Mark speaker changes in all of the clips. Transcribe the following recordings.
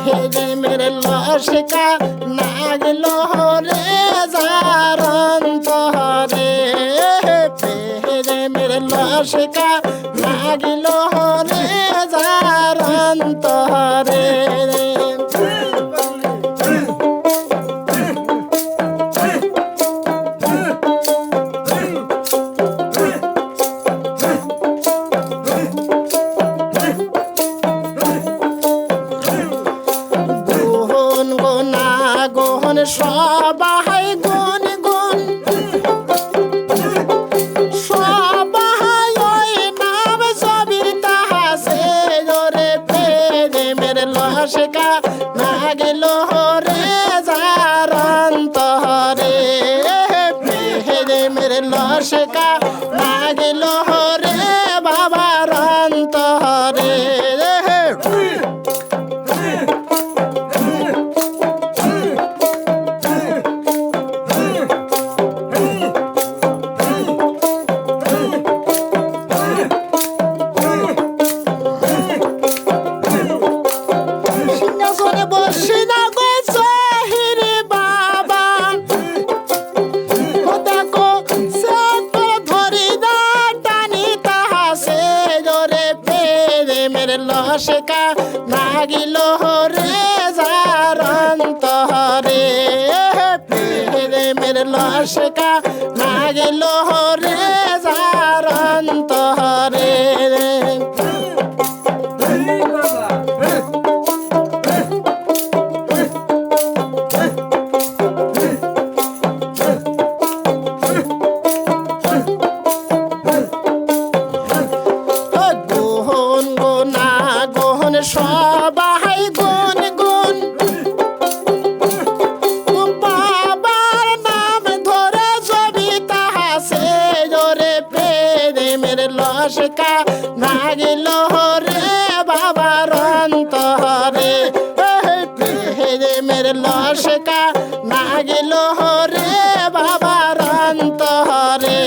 Speaker 1: প্রেমের লসকা নাগল রে যার অন্তরে প্রেমের লসকা নাগল রে যার অন্তরে সবাই গুন গুন সবাই ওই নাম ছবির তাহাসে রে প্রেমের লসকা নাগল রে যার অন্তরে প্রেমের লসকা নাগল রে বাবার অন্তরে লসকা নাগিল রে যার অন্তরে প্রেমের লসকা নাগিল রে যার অন্তরে সবাই গুন গুন বাবার নাম ধরে ছবি তাহাসে রে প্রেমের লসকা নাগিল রে বাবার অন্তরে প্রেমের লসকা নাগিল রে বাবার অন্তরে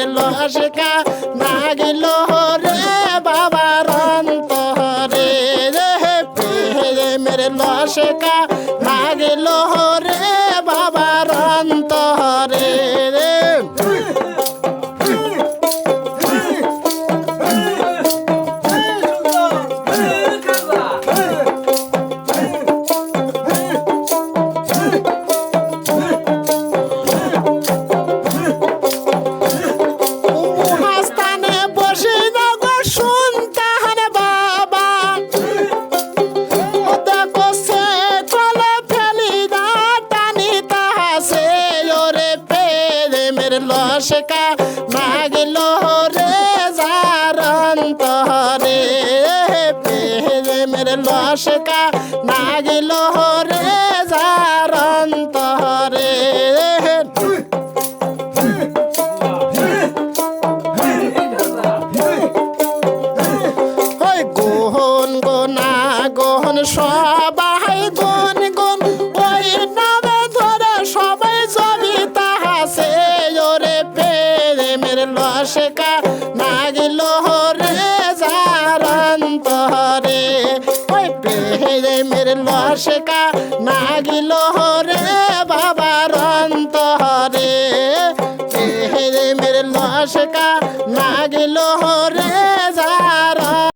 Speaker 1: লসকা নাগিল রে বাবার অন্তরে প্রেমের লসকা নাগিল রে বাবার অন্তরে লসকা নাগিল রে যার অন্তরে প্রেমের লসকা নাগিল রে যার অন্তরে গোহন গোনা গোহন সবাই গুন গুন ওই নামে ধরে সবাই ছবি তাহাসে রে প্রেমের লসকা নাগিল রে যার অন্তরে ওই প্রেমের লসকা নাগিল রে বাবার অন্তরে প্রেমের লসকা